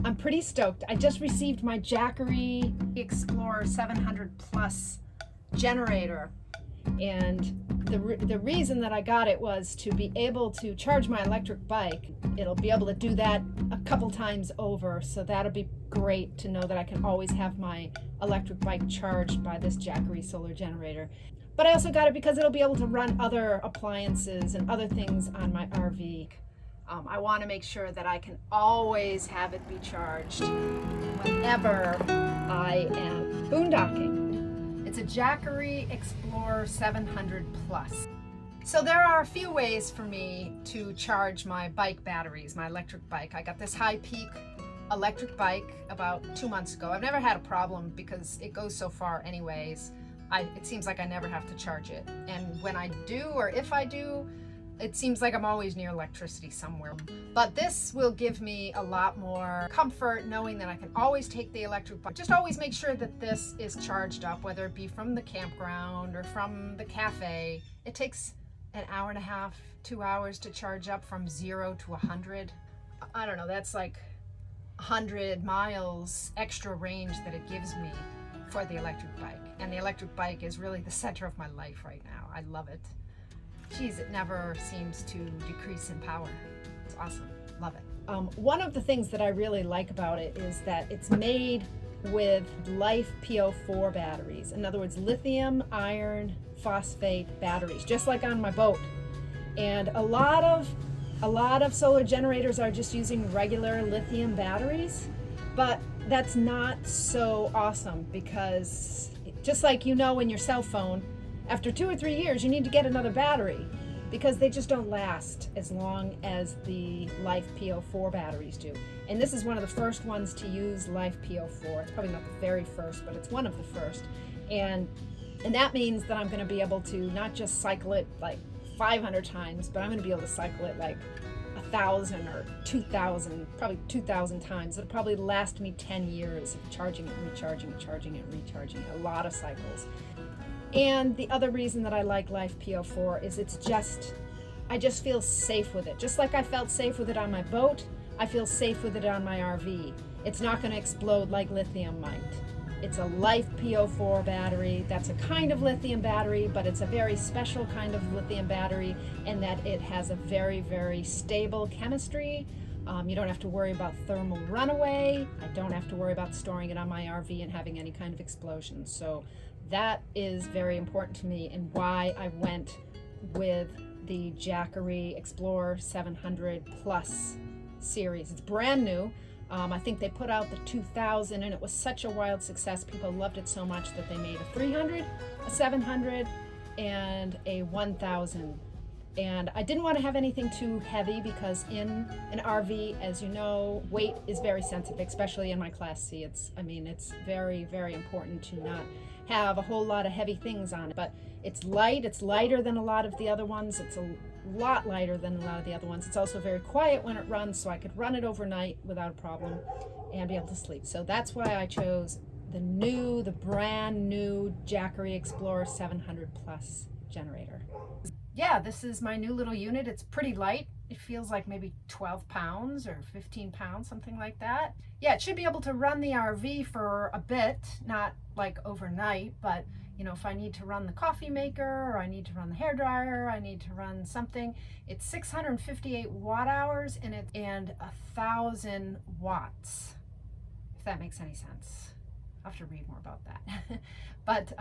I'm pretty stoked. I just received my Jackery Explorer 700 Plus generator, and the reason that I got it was to be able to charge my electric bike. It'll be able to do that a couple times over, so that'll be great to know that I can always have my electric bike charged by this Jackery solar generator. But I also got it because it'll be able to run other appliances and other things on my RV. I want to make sure that I can always have it be charged whenever I am boondocking. It's a Jackery Explorer 700 Plus. So there are a few ways for me to charge my bike batteries, my electric bike. I got this HiPeak electric bike about 2 months ago. I've never had a problem because it goes so far anyways. It seems like I never have to charge it. And when I do, or if I do, it seems like I'm always near electricity somewhere. But this will give me a lot more comfort knowing that I can always take the electric bike. Just always make sure that this is charged up, whether it be from the campground or from the cafe. It takes an hour and a half, 2 hours to charge up from 0 to 100. I don't know, that's like 100 miles extra range that it gives me for the electric bike. And the electric bike is really the center of my life right now. I love it. Geez, it never seems to decrease in power. It's awesome. Love it. One of the things that I really like about it is that it's made with LifePo4 batteries. In other words, lithium iron phosphate batteries, just like on my boat. And a lot of solar generators are just using regular lithium batteries, but that's not so awesome because just like in your cell phone, after 2 or 3 years, you need to get another battery because they just don't last as long as the LifePo4 batteries do. And this is one of the first ones to use LifePo4. It's probably not the very first, but it's one of the first. And that means that I'm going to be able to not just cycle it like 500 times, but I'm going to be able to cycle it like 1,000 or 2,000, probably 2,000 times. It'll probably last me 10 years of charging it, recharging it, charging it, recharging it, a lot of cycles. And the other reason that I like LifePo4 is I just feel safe with it. Just like I felt safe with it on my boat, I feel safe with it on my RV. It's not going to explode like lithium might. It's a LifePo4 battery. That's a kind of lithium battery, but it's a very special kind of lithium battery in that it has a very, very stable chemistry. You don't have to worry about thermal runaway. I don't have to worry about storing it on my RV and having any kind of explosion. So that is very important to me and why I went with the Jackery Explorer 700 Plus series. It's brand new. I think they put out the 2000 and it was such a wild success. People loved it so much that they made a 300, a 700, and a 1000. And I didn't want to have anything too heavy because in an RV, as you know, weight is very sensitive, especially in my Class C. It's very, very important to not have a whole lot of heavy things on it. But it's light, it's lighter than a lot of the other ones. It's a lot lighter than a lot of the other ones. It's also very quiet when it runs, so I could run it overnight without a problem and be able to sleep. So that's why I chose the brand new Jackery Explorer 700 Plus generator. Yeah, this is my new little unit. It's pretty light. It feels like maybe 12 pounds or 15 pounds, something like that. Yeah, it should be able to run the RV for a bit, not like overnight, but if I need to run the coffee maker or I need to run the hairdryer, I need to run something. It's 658 watt hours and 1,000 watts, if that makes any sense. I'll have to read more about that. But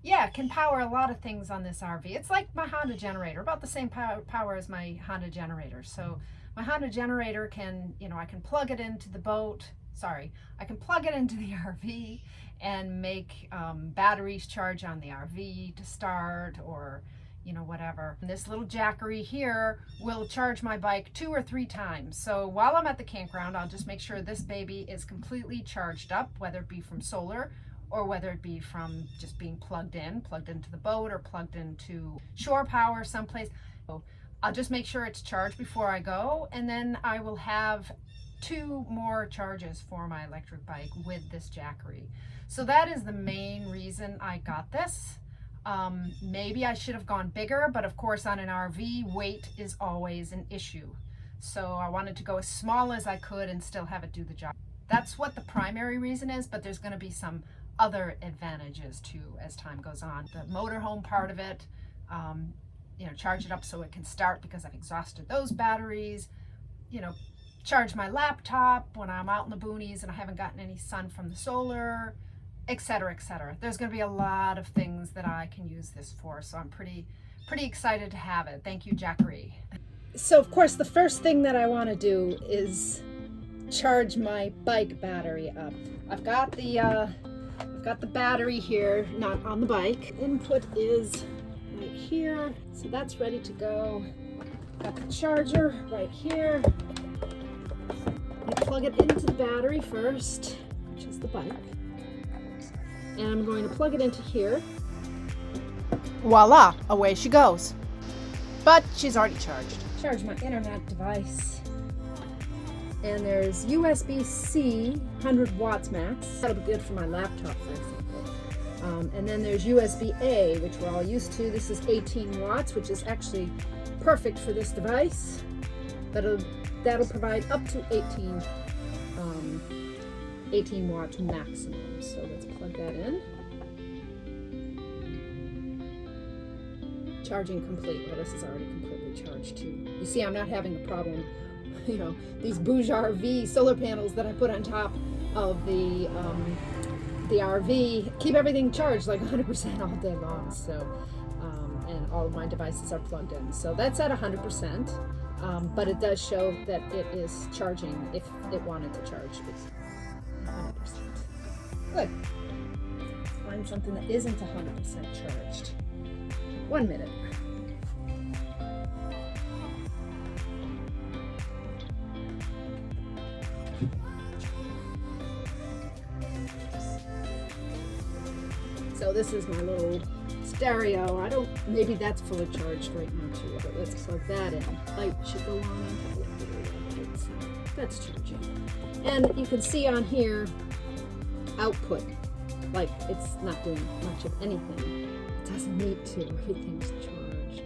yeah, it can power a lot of things on this RV. It's like my Honda generator, about the same power as my Honda generator. So my Honda generator can, I can plug it into the boat. Sorry, I can plug it into the RV and make batteries charge on the RV to start or, whatever. And this little Jackery here will charge my bike 2 or 3 times. So while I'm at the campground, I'll just make sure this baby is completely charged up, whether it be from solar or whether it be from just being plugged into the boat or plugged into shore power someplace. So I'll just make sure it's charged before I go, and then I will have 2 more charges for my electric bike with this Jackery. So that is the main reason I got this. Maybe I should have gone bigger, but of course on an RV, weight is always an issue. So I wanted to go as small as I could and still have it do the job. That's what the primary reason is, but there's going to be some other advantages too as time goes on. The motorhome part of it, you know, charge it up so it can start because I've exhausted those batteries, you know, charge my laptop when I'm out in the boonies and I haven't gotten any sun from the solar, etc., etc. There's going to be a lot of things that I can use this for, so I'm pretty excited to have it. Thank you, Jackery. So of course the first thing that I want to do is charge my bike battery up. I've got the battery here, not on the bike. Input is right here, so that's ready to go. Got the charger right here. I plug it into the battery first, which is the bike, and I'm going to plug it into here. Voila, away she goes. But she's already charged. Charge my internet device. And there's USB-C, 100 watts max. That'll be good for my laptop, for example. And then there's USB-A, which we're all used to. This is 18 watts, which is actually perfect for this device. That'll provide up to 18 watts maximum. So let's plug that in. Charging complete. Well, this is already completely charged too. You see, I'm not having a problem. You know, these Bouge RV solar panels that I put on top of the RV keep everything charged like 100% all day long. So, and all of my devices are plugged in. So that's at 100%, but it does show that it is charging if it wanted to charge. It's 100%. Good. Let's find something that isn't 100% charged. 1 minute. So this is my little stereo. Maybe that's fully charged right now too, but let's plug that in. Light should go on. So that's charging. And you can see on here, output, like it's not doing much of anything. It doesn't need to, everything's charged.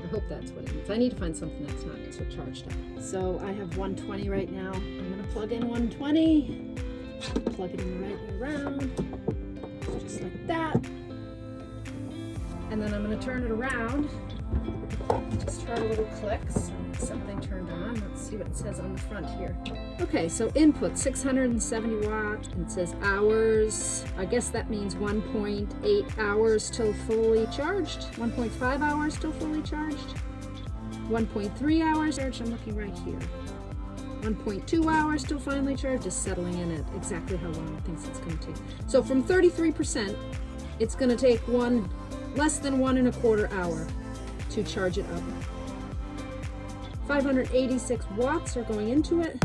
I hope that's what it means. I need to find something that's not so charged up. So I have 120 right now. I'm gonna plug in 120, plug it in the right way around. Just like that. And then I'm going to turn it around. Just try a little click. So something turned on. Let's see what it says on the front here. Okay, so input 670 watts. And it says hours. I guess that means 1.8 hours till fully charged. 1.5 hours till fully charged. 1.3 hours charged. I'm looking right here. 1.2 hours till finally charged, is settling in at exactly how long it thinks it's going to take. So from 33%, it's going to take less than 1.25 hours to charge it up. 586 watts are going into it.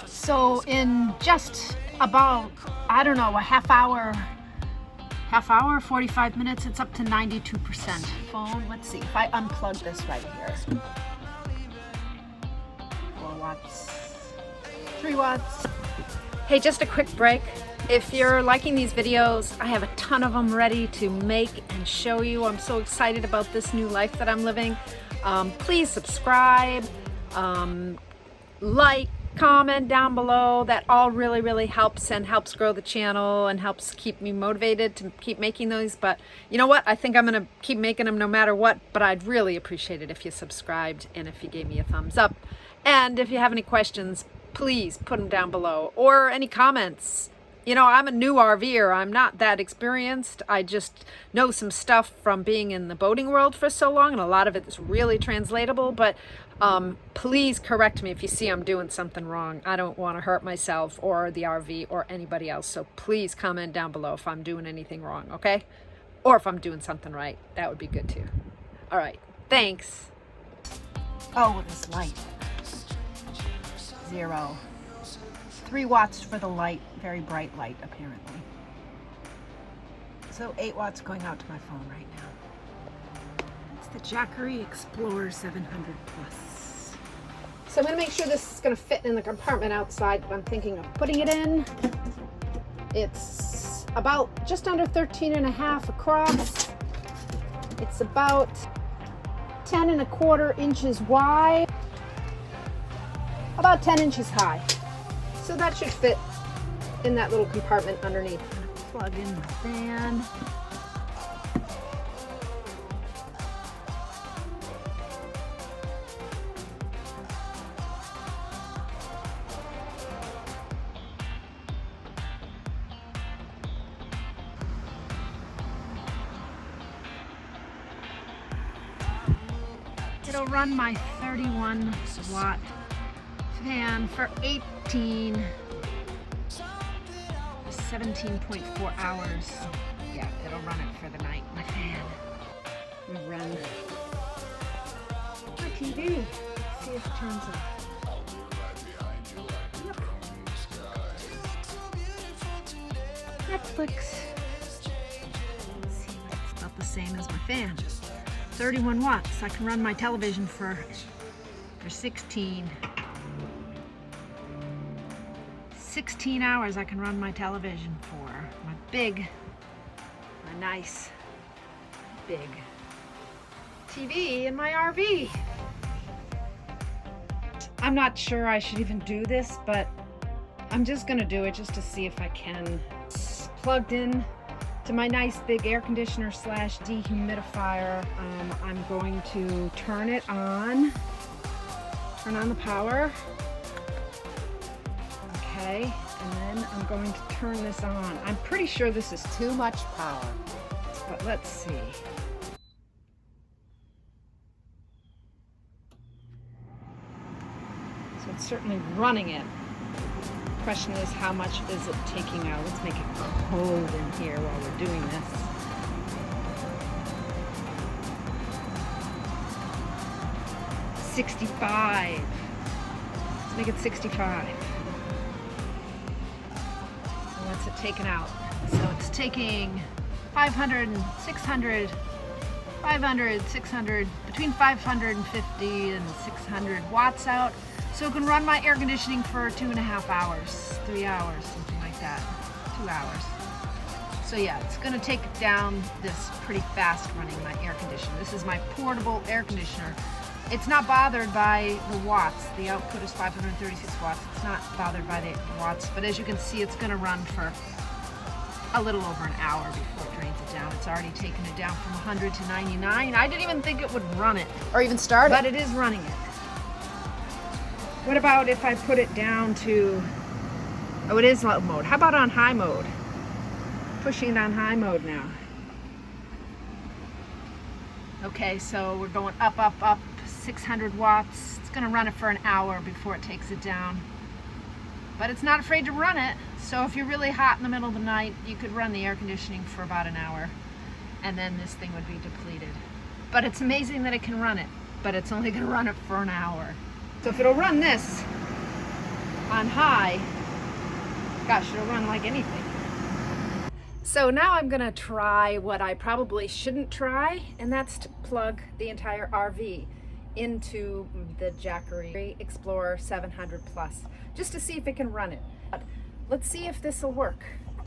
So in just about, I don't know, a half hour, 45 minutes, it's up to 92%. Phone, let's see, if I unplug this right here. 4 watts, 3 watts. Hey, just a quick break. If you're liking these videos, I have a ton of them ready to make and show you. I'm so excited about this new life that I'm living. Please subscribe, like, comment down below. That all really helps and helps grow the channel and helps keep me motivated to keep making those. But you know what, I think I'm gonna keep making them no matter what, but I'd really appreciate it if you subscribed and if you gave me a thumbs up. And if you have any questions, please put them down below, or any comments. You know, I'm a new RVer. I'm not that experienced. I just know some stuff from being in the boating world for so long, and a lot of it is really translatable. But please correct me if you see I'm doing something wrong. I don't want to hurt myself or the RV or anybody else. So please comment down below if I'm doing anything wrong, okay? Or if I'm doing something right. That would be good too. All right, thanks. Oh, this light. 0. 3 watts for the light, very bright light apparently. So 8 watts going out to my phone right now. It's the Jackery Explorer 700 Plus. So I'm gonna make sure this is gonna fit in the compartment outside that I'm thinking of putting it in. It's about just under 13.5 across. It's about 10.25 inches wide, about 10 inches high. So that should fit in that little compartment underneath. Plug in the fan. It'll run my 31 watt fan for 17.4 hours. Yeah, it'll run it for the night, my fan. We run my TV. See if it turns on. Yep. Netflix. Let's see, it's about the same as my fan. 31 watts. I can run my television for 16 hours. I can run my television for my nice big TV in my RV. I'm not sure I should even do this, but I'm just gonna do it just to see if I can. It's plugged in to my nice big air conditioner / dehumidifier. I'm going to turn on the power. Okay, and then I'm going to turn this on. I'm pretty sure this is too much power, but let's see. So it's certainly running it. The question is, how much is it taking out? Let's make it cold in here while we're doing this. $65. Let's make it 65. And what's it taking out? So it's taking 500 and 600, 500, 600, between 550 and 600 watts out. So it can run my air conditioning for 2.5 hours, 3 hours, something like that, 2 hours. So yeah, it's gonna take down this pretty fast running my air conditioner. This is my portable air conditioner. It's not bothered by the watts. The output is 536 watts. It's not bothered by the watts, but as you can see, it's gonna run for a little over an hour before it drains it down. It's already taken it down from 100 to 99. I didn't even think it would run it. Or even start it. But it is running it. What about if I put it down to, oh, it is low mode. How about on high mode? Pushing it on high mode now. Okay, so we're going up, up, up, 600 watts. It's gonna run it for an hour before it takes it down. But it's not afraid to run it. So if you're really hot in the middle of the night, you could run the air conditioning for about an hour, and then this thing would be depleted. But it's amazing that it can run it, but it's only gonna run it for an hour. So if it'll run this on high, gosh, it'll run like anything. So now I'm gonna try what I probably shouldn't try, and that's to plug the entire RV into the Jackery Explorer 700 Plus, just to see if it can run it. But let's see if this will work.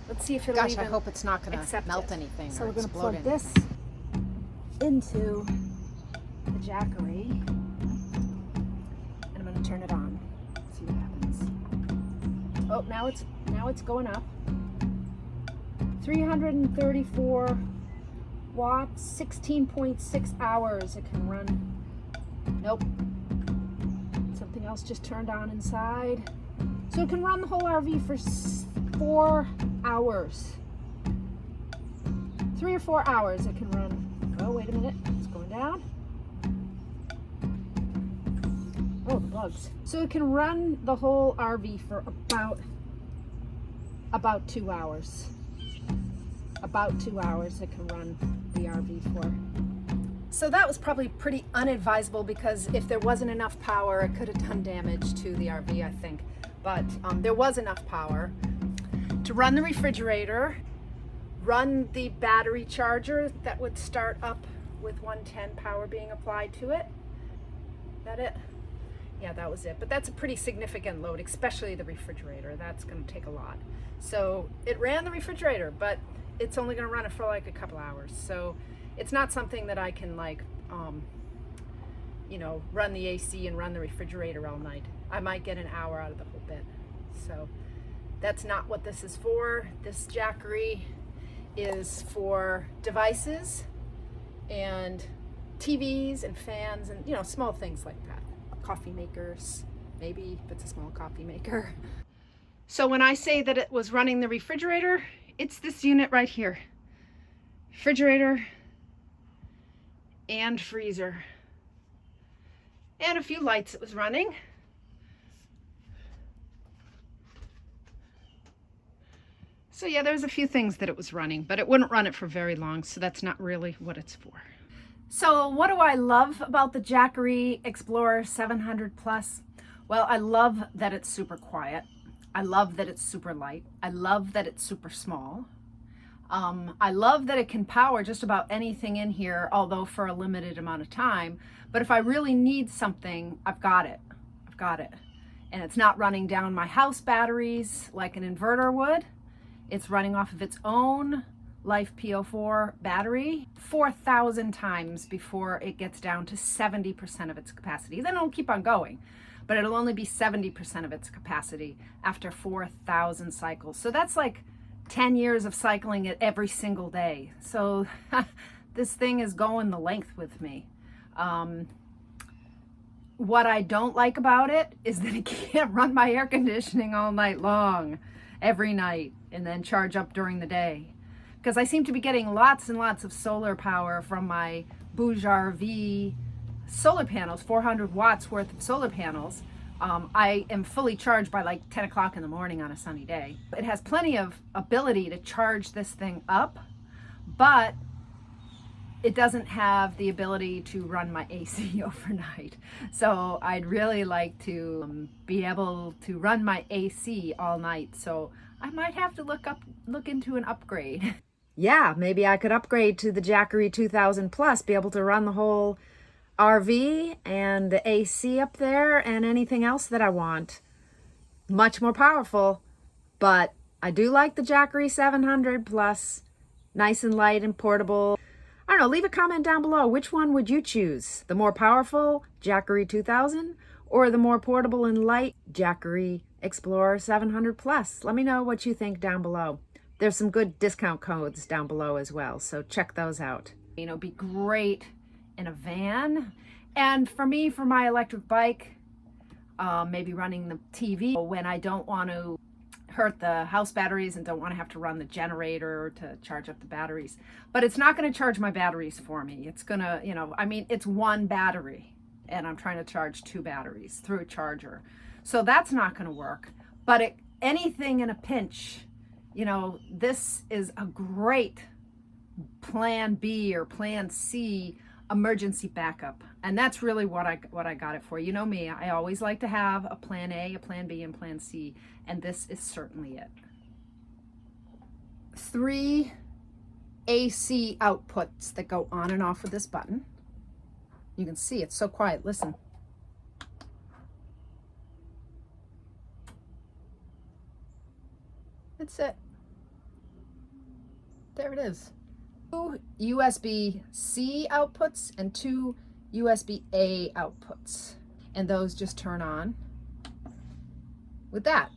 Let's see if it'll Gosh, even I hope it's not gonna melt it. anything. So or we're gonna explode plug this into the Jackery. And I'm gonna turn it on. See what happens. Oh, now it's going up. 334 watts, 16.6 hours it can run. Nope. Something else just turned on inside. So it can run the whole RV for 4 hours. 3 or 4 hours it can run. Oh, wait a minute. It's going down. Oh, the bugs. So it can run the whole RV for about 2 hours. About 2 hours it can run the RV for. So that was probably pretty unadvisable, because if there wasn't enough power, it could have done damage to the RV, I think. But there was enough power to run the refrigerator, run the battery charger that would start up with 110 power being applied to it. That it? Yeah, that was it. But that's a pretty significant load, especially the refrigerator. That's going to take a lot. So it ran the refrigerator, but it's only going to run it for like a couple hours. So it's not something that I can like, you know, run the AC and run the refrigerator all night. I might get an hour out of the whole bit. So that's not what this is for. This Jackery is for devices and TVs and fans and, you know, small things like that. Coffee makers, maybe, if it's a small coffee maker. So when I say that it was running the refrigerator, it's this unit right here. Refrigerator and freezer. And a few lights it was running. So yeah, there's a few things that it was running, but it wouldn't run it for very long, so that's not really what it's for. So what do I love about the Jackery Explorer 700 Plus? Well, I love that it's super quiet. I love that it's super light. I love that it's super small. I love that it can power just about anything in here, although for a limited amount of time. But if I really need something, I've got it. I've got it. And it's not running down my house batteries like an inverter would. It's running off of its own LifePo4 battery 4,000 times before it gets down to 70% of its capacity. Then it'll keep on going, but it'll only be 70% of its capacity after 4,000 cycles. So that's like 10 years of cycling it every single day. So this thing is going the length with me. What I don't like about it is that it can't run my air conditioning all night long, every night, and then charge up during the day. Because I seem to be getting lots and lots of solar power from my Bouge RV solar panels, 400 watts worth of solar panels. I am fully charged by like 10 o'clock in the morning on a sunny day. It has plenty of ability to charge this thing up, but it doesn't have the ability to run my AC overnight. So I'd really like to be able to run my AC all night. So I might have to look into an upgrade. Yeah, maybe I could upgrade to the Jackery 2000 Plus, be able to run the whole RV and the AC up there and anything else that I want. Much more powerful, but I do like the Jackery 700 Plus. Nice and light and portable. I don't know, leave a comment down below. Which one would you choose? The more powerful Jackery 2000 or the more portable and light Jackery Explorer 700 Plus? Let me know what you think down below. There's some good discount codes down below as well, so check those out. You know, be great in a van. And for me, for my electric bike, maybe running the TV when I don't want to hurt the house batteries and don't want to have to run the generator to charge up the batteries. But it's not going to charge my batteries for me. It's going to, you know, I mean, it's one battery and I'm trying to charge 2 batteries through a charger. So that's not going to work. But anything in a pinch, you know, this is a great plan B or plan C emergency backup. And that's really what I got it for. You know me, I always like to have a plan A, a plan B, and plan C. And this is certainly it. 3 AC outputs that go on and off with this button. You can see it's so quiet. Listen. That's it. There it is. 2 USB-C outputs and 2 USB-A outputs. And those just turn on with that.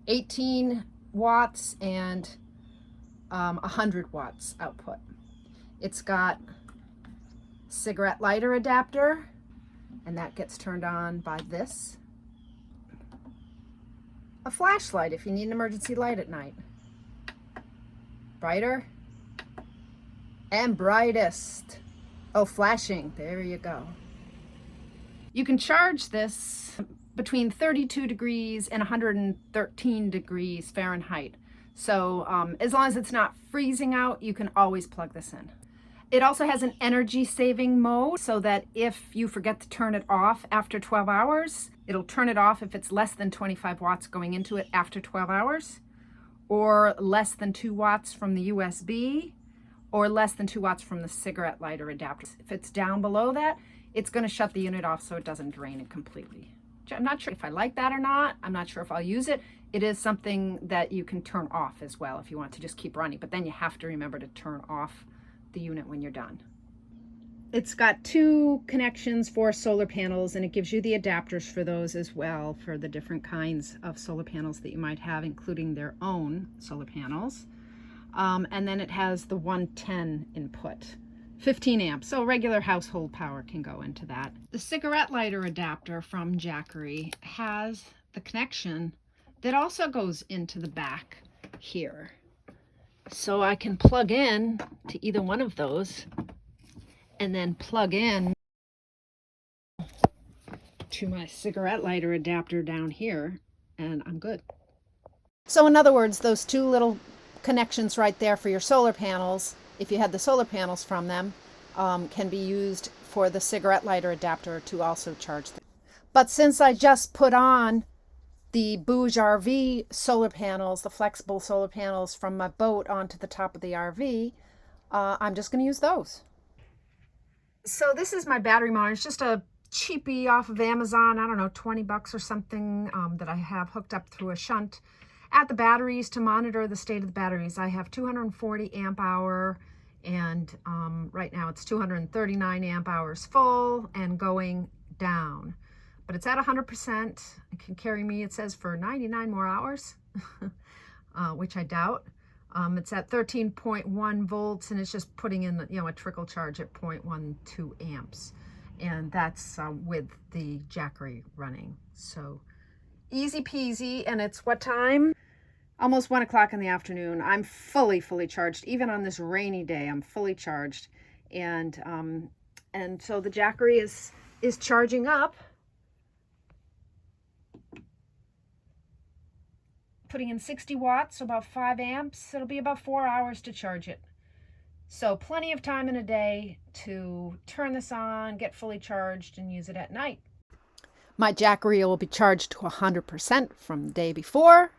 18 watts and 100 watts output. It's got cigarette lighter adapter, and that gets turned on by this. A flashlight if you need an emergency light at night. Brighter and brightest. Oh, flashing. There you go. You can charge this between 32 degrees and 113 degrees Fahrenheit. So as long as it's not freezing out, you can always plug this in. It also has an energy saving mode so that if you forget to turn it off after 12 hours, it'll turn it off if it's less than 25 watts going into it after 12 hours, or less than 2 watts from the USB, or less than 2 watts from the cigarette lighter adapter. If it's down below that, it's going to shut the unit off so it doesn't drain it completely. I'm not sure if I like that or not. I'm not sure if I'll use it. It is something that you can turn off as well if you want to just keep running, but then you have to remember to turn off the unit when you're done. It's got 2 connections for solar panels, and it gives you the adapters for those as well, for the different kinds of solar panels that you might have, including their own solar panels. And then it has the 110 input, 15 amps, so regular household power can go into that. The cigarette lighter adapter from Jackery has the connection that also goes into the back here. So I can plug in to either one of those and then plug in to my cigarette lighter adapter down here, and I'm good. So in other words, those 2 little connections right there for your solar panels, if you had the solar panels from them, can be used for the cigarette lighter adapter to also charge them. But since I just put on the Bouge RV solar panels, the flexible solar panels from my boat onto the top of the RV, I'm just going to use those. So this is my battery monitor. It's just a cheapie off of Amazon, I don't know, 20 bucks or something, that I have hooked up through a shunt at the batteries to monitor the state of the batteries. I have 240 amp hour, and right now it's 239 amp hours full and going down. But it's at 100%. It can carry me, it says, for 99 more hours, which I doubt. It's at 13.1 volts, and it's just putting in, a trickle charge at 0.12 amps. And that's with the Jackery running. So easy peasy. And it's what time? Almost 1 o'clock in the afternoon. I'm fully charged. Even on this rainy day, I'm fully charged. And so the Jackery is charging up. Putting in 60 watts, so about 5 amps. It'll be about 4 hours to charge it. So plenty of time in a day to turn this on, get fully charged, and use it at night. My Jackery will be charged to 100% from the day before,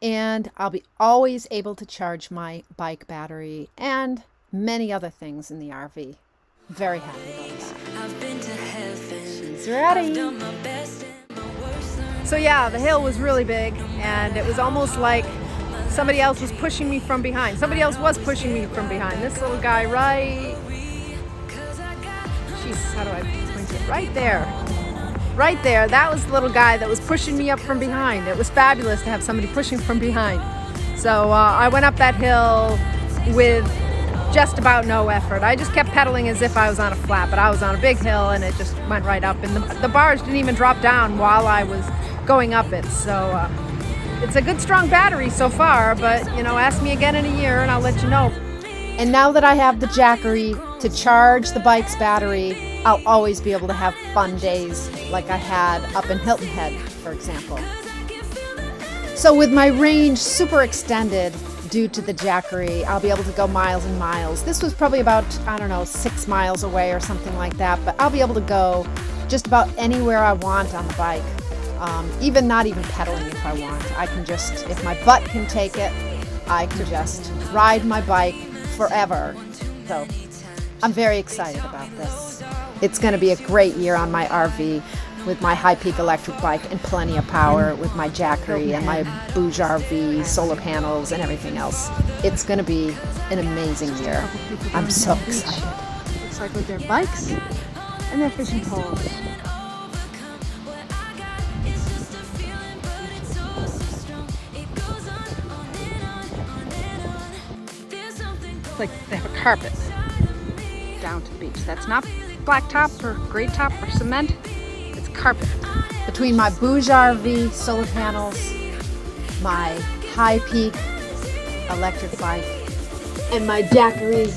and I'll be always able to charge my bike battery and many other things in the RV. Very happy about that. I've been to heaven. She's ready. I've done my best and my worst. So yeah, the hill was really big, and it was almost like somebody else was pushing me from behind. Somebody else was pushing me from behind. This little guy right, jeez, how do I point it? Right there. Right there. That was the little guy that was pushing me up from behind. It was fabulous to have somebody pushing from behind. So I went up that hill with just about no effort. I just kept pedaling as if I was on a flat, but I was on a big hill, and it just went right up. And the bars didn't even drop down while I was going up it. So it's a good strong battery so far, but ask me again in a year and I'll let you know. And now that I have the Jackery to charge the bike's battery, I'll always be able to have fun days like I had up in Hilton Head, for example. So with my range super extended due to the Jackery, I'll be able to go miles and miles. This was probably about, 6 miles away or something like that, but I'll be able to go just about anywhere I want on the bike. Not even pedaling if I want. I can just, if my butt can take it, I can just ride my bike forever. So I'm very excited about this. It's going to be a great year on my RV with my HiPeak electric bike and plenty of power with my Jackery and my Bouge RV, solar panels and everything else. It's going to be an amazing year. I'm so excited. Looks like with their bikes and their fishing poles. It's like they have a carpet down to the beach. That's not blacktop or grade top or cement. It's carpet. Between my Bouge RV solar panels, my HiPeak electric bike, and my Jackery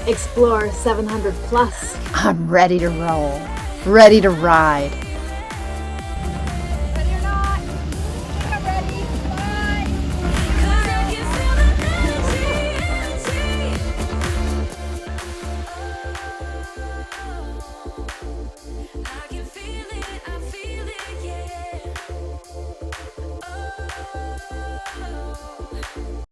Explorer 700 Plus, I'm ready to roll, ready to ride.